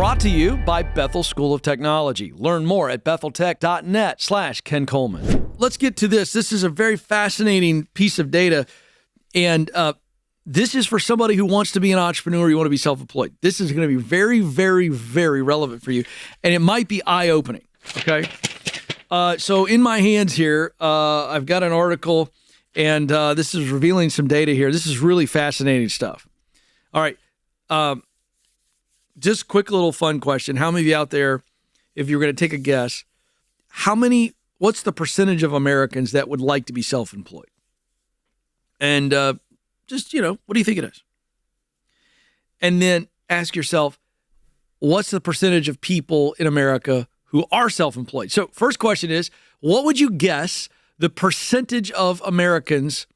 brought to you by Bethel School of Technology. Learn more at betheltech.net/Ken Coleman. Let's get to this. This is a very fascinating piece of data, and this is for somebody who wants to be an entrepreneur, you want to be self-employed. This is going to be very, very, very relevant for you, and it might be eye-opening, okay? So in my hands here, I've got an article, and this is revealing some data here. This is really fascinating stuff. All right. Just quick little fun question. How many of you out there, if you were going to take a guess, what's the percentage of Americans that would like to be self-employed? And what do you think it is? And then ask yourself, what's the percentage of people in America who are self-employed? So first question is, what would you guess the percentage of Americans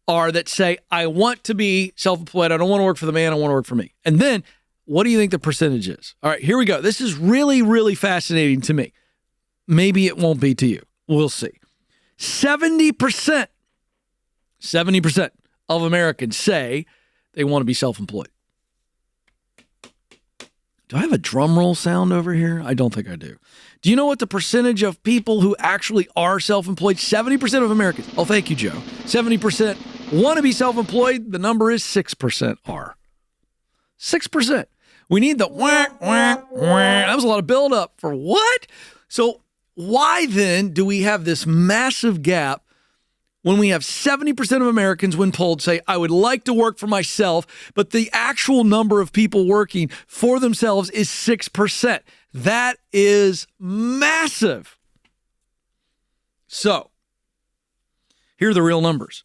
are that say, I want to be self-employed. I don't want to work for the man. I want to work for me. And then what do you think the percentage is? All right, here we go. This is really, really fascinating to me. Maybe it won't be to you. We'll see. 70% of Americans say they want to be self-employed. Do I have a drum roll sound over here? I don't think I do. Do you know what the percentage of people who actually are self-employed? 70% of Americans. Oh, thank you, Joe. 70% want to be self-employed. The number is 6% are. 6%. We need the wah, wah, wah. That was a lot of buildup for what? So why then do we have this massive gap when we have 70% of Americans, when polled, say, I would like to work for myself, but the actual number of people working for themselves is 6%. That is massive. So here are the real numbers.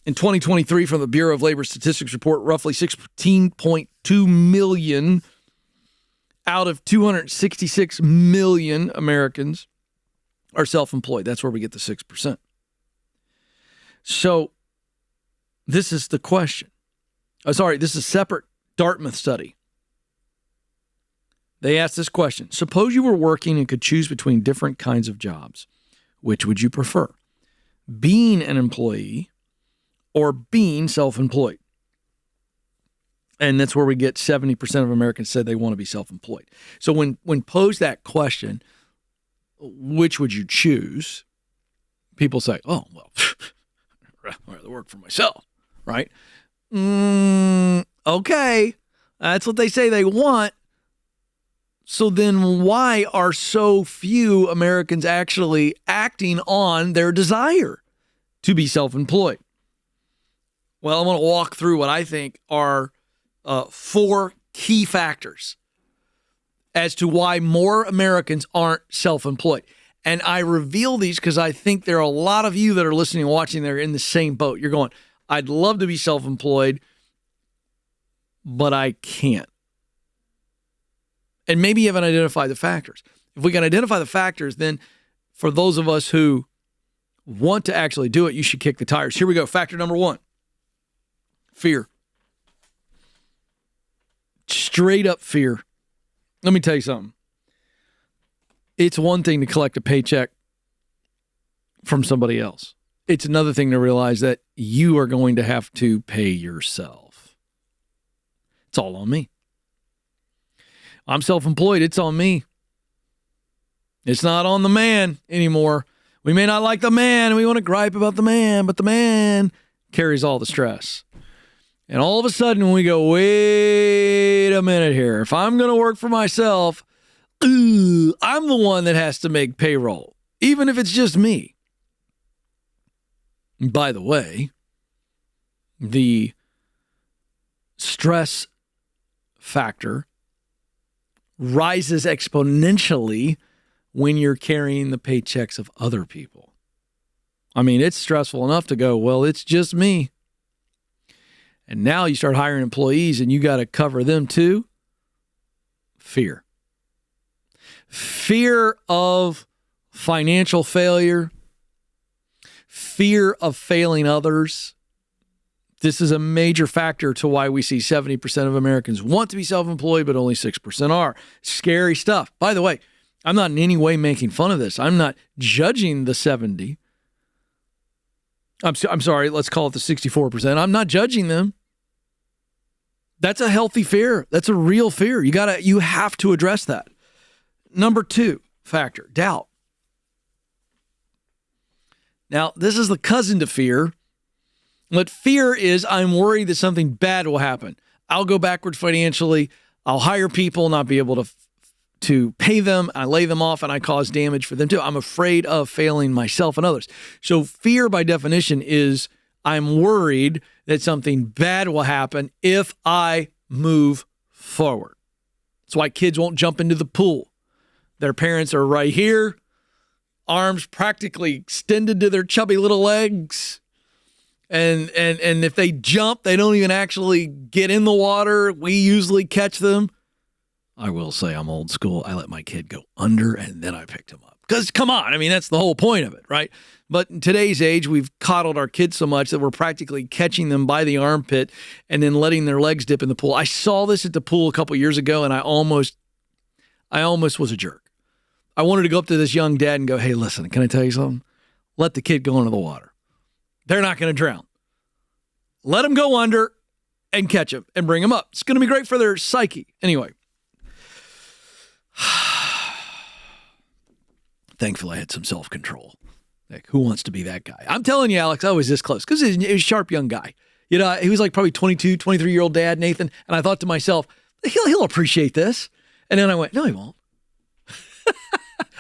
In 2023, from the Bureau of Labor Statistics report, roughly 16.2 million out of 266 million Americans are self-employed. That's where we get the 6%. So this is the question. This is a separate Dartmouth study. They asked this question. Suppose you were working and could choose between different kinds of jobs. Which would you prefer? Being an employee or being self-employed? And that's where we get 70% of Americans said they want to be self-employed. So when posed that question, which would you choose? People say, oh, well, I'd rather work for myself, right? Okay, that's what they say they want. So then why are so few Americans actually acting on their desire to be self-employed? Well, I want to walk through what I think are 4 key factors as to why more Americans aren't self-employed. And I reveal these because I think there are a lot of you that are listening and watching that are in the same boat. You're going, I'd love to be self-employed, but I can't. And maybe you haven't identified the factors. If we can identify the factors, then for those of us who want to actually do it, you should kick the tires. Here we go. Factor number 1, fear. Straight up fear. Let me tell you something. It's one thing to collect a paycheck from somebody else. It's another thing to realize that you are going to have to pay yourself. It's all on me. I'm self-employed. It's on me. It's not on the man anymore. We may not like the man. We want to gripe about the man, but the man carries all the stress. And all of a sudden, when we go, wait a minute here. If I'm going to work for myself, I'm the one that has to make payroll, even if it's just me. By the way, the stress factor rises exponentially when you're carrying the paychecks of other people. I mean, it's stressful enough to go, well, it's just me. And now you start hiring employees and you got to cover them too. Fear. Fear of financial failure. Fear of failing others. This is a major factor to why we see 70% of Americans want to be self-employed, but only 6% are. Scary stuff. By the way, I'm not in any way making fun of this. I'm not judging the 70. I'm sorry, let's call it the 64%. I'm not judging them. That's a healthy fear. That's a real fear. You have to address that. Number 2 factor, doubt. Now, this is the cousin to fear. What fear is, I'm worried that something bad will happen. I'll go backwards financially. I'll hire people, not be able to pay them. I lay them off and I cause damage for them too. I'm afraid of failing myself and others. So fear by definition is I'm worried that something bad will happen if I move forward. That's why kids won't jump into the pool. Their parents are right here, arms practically extended to their chubby little legs. And if they jump, they don't even actually get in the water. We usually catch them. I will say I'm old school. I let my kid go under and then I picked him up. Because come on, I mean, that's the whole point of it, right? But in today's age, we've coddled our kids so much that we're practically catching them by the armpit and then letting their legs dip in the pool. I saw this at the pool a couple years ago and I almost was a jerk. I wanted to go up to this young dad and go, hey, listen, can I tell you something? Let the kid go into the water. They're not going to drown. Let them go under and catch them and bring them up. It's going to be great for their psyche. Anyway. Thankfully, I had some self-control. Like, who wants to be that guy? I'm telling you, Alex, I was this close because he was a sharp young guy. You know, he was like probably 22, 23-year-old dad, Nathan. And I thought to myself, he'll appreciate this. And then I went, no, he won't.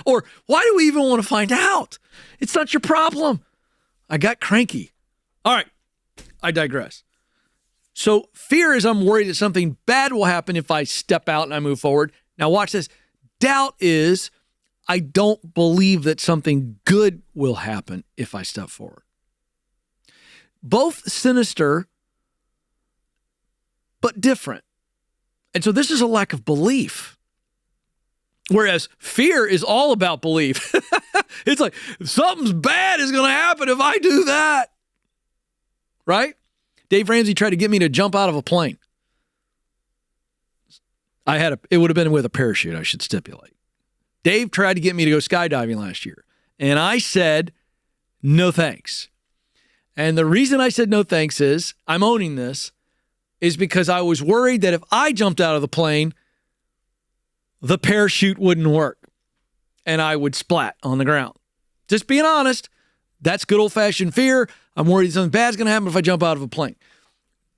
Or why do we even want to find out? It's not your problem. I got cranky. All right. I digress. So fear is I'm worried that something bad will happen if I step out and I move forward. Now watch this. Doubt is I don't believe that something good will happen if I step forward. Both sinister, but different. And so this is a lack of belief. Whereas fear is all about belief. It's like, something's bad is going to happen if I do that. Right? Dave Ramsey tried to get me to jump out of a plane. It would have been with a parachute, I should stipulate. Dave tried to get me to go skydiving last year. And I said, no thanks. And the reason I said no thanks is, I'm owning this, is because I was worried that if I jumped out of the plane, the parachute wouldn't work and I would splat on the ground. Just being honest, that's good old-fashioned fear. I'm worried something bad's going to happen if I jump out of a plane.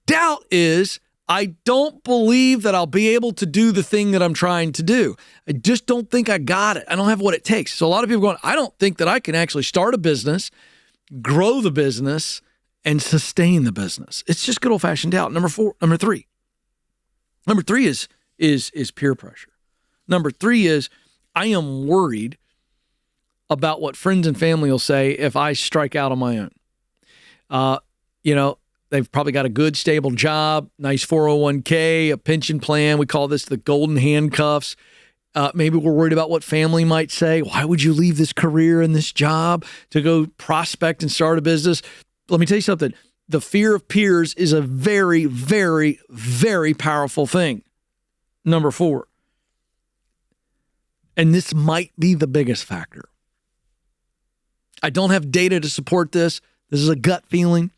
Doubt is I don't believe that I'll be able to do the thing that I'm trying to do. I just don't think I got it. I don't have what it takes. So a lot of people are going, I don't think that I can actually start a business, grow the business, and sustain the business. It's just good old-fashioned doubt. Number three is peer pressure. Number 3 is I am worried about what friends and family will say if I strike out on my own. They've probably got a good, stable job, nice 401k, a pension plan. We call this the golden handcuffs. Maybe we're worried about what family might say. Why would you leave this career and this job to go prospect and start a business? Let me tell you something. The fear of peers is a very, very, very powerful thing. Number 4. And this might be the biggest factor. I don't have data to support this. This is a gut feeling.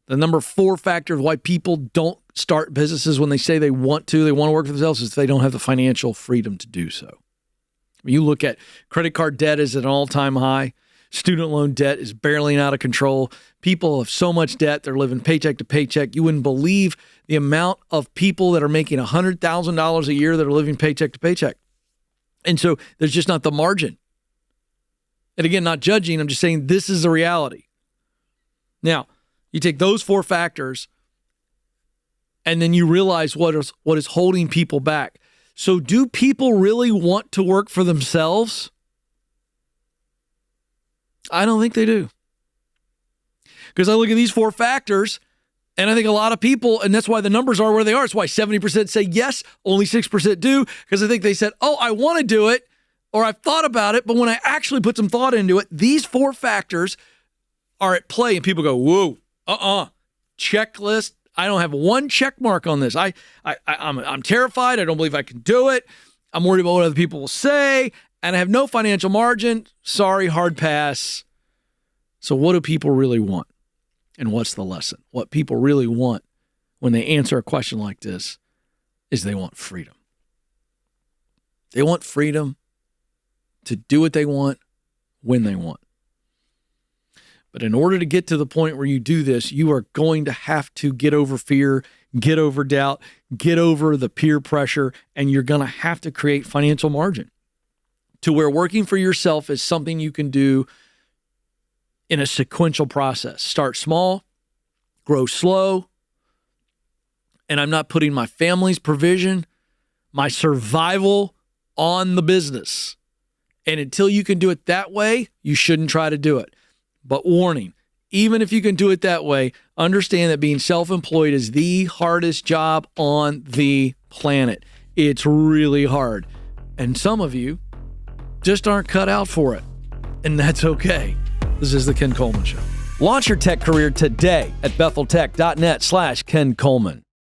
The number 4 factor of why people don't start businesses when they say they want to work for themselves is they don't have the financial freedom to do so. When you look at credit card debt is at an all-time high. Student loan debt is barreling out of control. People have so much debt, they're living paycheck to paycheck. You wouldn't believe the amount of people that are making $100,000 a year that are living paycheck to paycheck. And so there's just not the margin. And again, not judging, I'm just saying this is the reality. Now, you take those 4 factors and then you realize what is holding people back. So do people really want to work for themselves? I don't think they do. Because I look at these 4 factors and I think a lot of people, and that's why the numbers are where they are. It's why 70% say yes, only 6% do, because I think they said, oh, I want to do it, or I've thought about it, but when I actually put some thought into it, these 4 factors are at play, and people go, whoa, checklist. I don't have one check mark on this. I'm terrified. I don't believe I can do it. I'm worried about what other people will say, and I have no financial margin. Sorry, hard pass. So what do people really want? And what's the lesson? What people really want, when they answer a question like this is they want freedom. They want freedom to do what they want when they want. But in order to get to the point where you do this, you are going to have to get over fear, get over doubt, get over the peer pressure, and you're going to have to create financial margin to where working for yourself is something you can do in a sequential process. Start small, grow slow, and I'm not putting my family's provision, my survival on the business. And until you can do it that way, you shouldn't try to do it. But warning, even if you can do it that way, understand that being self-employed is the hardest job on the planet. It's really hard. And some of you just aren't cut out for it. And that's okay. This is the Ken Coleman Show. Launch your tech career today at betheltech.net/Ken Coleman.